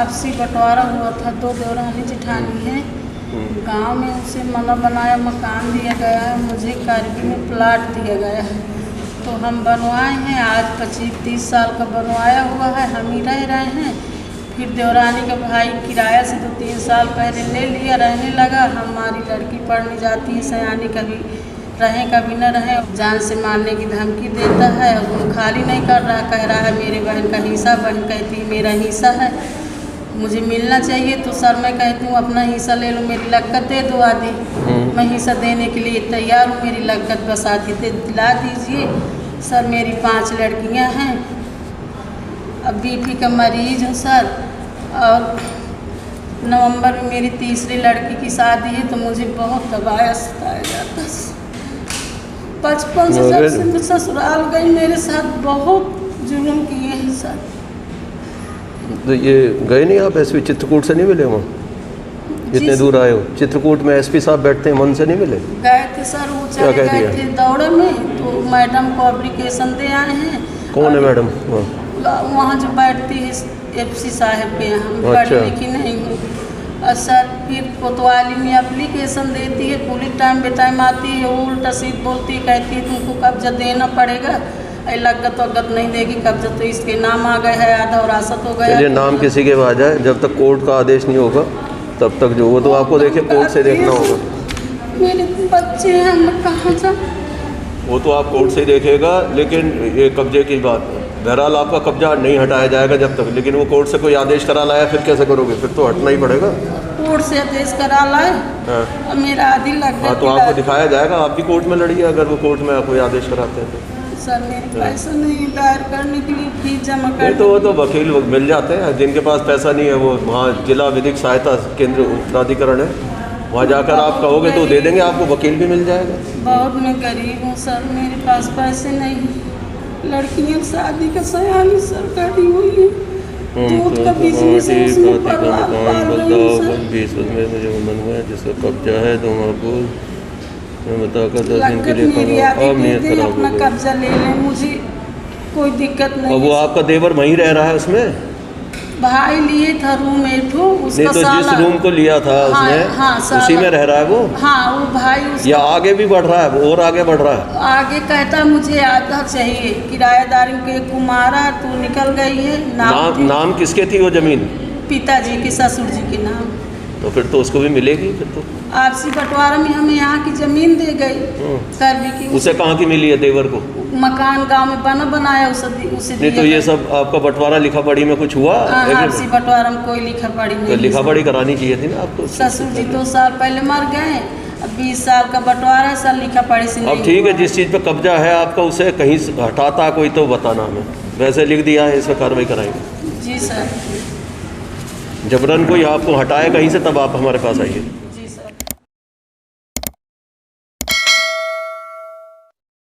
आपसी बंटवारा हुआ था। 2 देवरानी जेठानी हैं। गांव में उसे मना बनाया मकान दिया गया है, मुझे कारगी में प्लाट दिया गया है। तो हम बनवाए हैं, आज 25-30 साल का बनवाया हुआ है, हम ही रह रहे हैं। फिर देवरानी का भाई किराया से 2-3 साल पहले ले लिया, रहने लगा। हमारी लड़की पढ़ने जाती है, सयानी, कभी रहे कभी न रहे, जान से मारने की धमकी देता है। वो खाली नहीं कर रहा, कह रहा है मेरे बहन का हिस्सा, बहन कहती मेरा हिस्सा है, मुझे मिलना चाहिए। तो सर मैं कहती हूँ अपना हिस्सा ले लो, मेरी लक्कत दे दो आधी, मैं हिस्सा देने के लिए तैयार हूँ, मेरी लक्कत बस आधी दिला दीजिए। सर मेरी 5 लड़कियाँ हैं, अब बीपी का मरीज हूँ सर, और नवंबर में मेरी तीसरी लड़की की शादी है। तो मुझे बहुत दबाया सताया जाता है। बचपन से जब से मैं ससुराल गई, मेरे साथ बहुत जुल्म किए हैं सर। तो ये गए नहीं आप एसपी चित्रकूट से नहीं मिले वहाँ? इतने दूर आए हो, चित्रकूट में एसपी साहब बैठते हैं, मन से नहीं मिले? गए थे सर, वो चले गए थे दौड़े में, तो मैडम को एप्लीकेशन दे आए हैं। कौन है मैडम? वहाँ जो बैठती है एफसी साहब के यहाँ, पढ़ी लिखी नहीं हूँ। और सर फिर कोतवाली में एप्लीकेशन देती है, पुलिस टाइम बे टाइम आती है, वो उल्टा सीध बोलती है, कहती है तुमको कब्जा देना पड़ेगा, लगत वगत नहीं देगी, कब्जा तो इसके नाम आ गए है, आधा वरासत हो गया। चलिए नाम किसी के आ जाए, जब तक कोर्ट का आदेश नहीं होगा तब तक जो वो तो आपको देखिए कोर्ट से देखना होगा। मेरे बच्चे हैं, मैं कहाँ जाऊँ? वो तो आप कोर्ट से ही देखेगा, लेकिन ये कब्जे की बात है, बहरहाल आपका कब्जा नहीं हटाया जाएगा जब तक, लेकिन वो कोर्ट से कोई आदेश करा लाया फिर कैसे करोगे? फिर तो हटना ही पड़ेगा। कोर्ट से आदेश करा लाए, अब मेरा आदि लग गया। तो आपको दिखाया जाएगा, आप भी कोर्ट में लड़िए अगर वो कोर्ट में कोई आदेश कराते हैं तो। सर मेरे पैसा नहीं दायर करने के लिए फीस जमा कर। तो वो तो वकील मिल जाते हैं, जिनके पास पैसा नहीं है वो वहाँ जिला विधिक सहायता केंद्र प्राधिकरण है, वहाँ जाकर आप कहोगे तो दे देंगे आपको, वकील भी मिल जाएगा। बहुत मैं गरीब हूँ सर, मेरे पास पैसे नहीं, लड़कियाँ शादी का सयानी सर कटी हुई है, दूध का बिजनेस है, उसमें पाल रही हूँ सर। 20 में मुझे मनवा जिसका कब्जा है तो आपको मैं बताकर 10 दिन के लिए अपना कब्जा ले लें, मुझे कोई दिक्कत नहीं। और वो आपका देवर वहीं रह रहा है उसमें? भाई लिए था रूम एक ठो, उसका नहीं तो जिस रूम को लिया था उसने, उसी में रह रहा है वो? हाँ वो भाई या आगे भी बढ़ रहा है वो, और आगे बढ़ रहा है? आगे कहता मुझे आधा चाहिए, किराएदारी के कुमारा तू निकल गई है। नाम किसके थी वो जमीन? पिताजी की, ससुर जी के नाम। तो फिर तो उसको भी मिलेगी फिर तो। आपसी बंटवारा में हमें यहाँ की जमीन दे गई करवी की। उसे कहाँ की मिली है देवर को? मकान गांव में बनाया उसे नहीं तो ये सब आपका बंटवारा लिखा पढ़ी में कुछ हुआ? आपसी बंटवारा में कोई लिखा पढ़ी नहीं। तो लिखा पढ़ी करानी चाहिए थी ना आपको। ससुर जी 2 साल पहले मर गए, अब 20 साल का बंटवारा है सर, लिखा पढ़ी से नहीं। अब ठीक है, जिस चीज़ पे कब्जा है आपका उसे कहीं हटाता कोई तो बताना हमें, वैसे लिख दिया है इस पर कार्रवाई कराएंगे। जी सर। जबरन कोई आपको हटाए कहीं से तब आप हमारे पास आइए।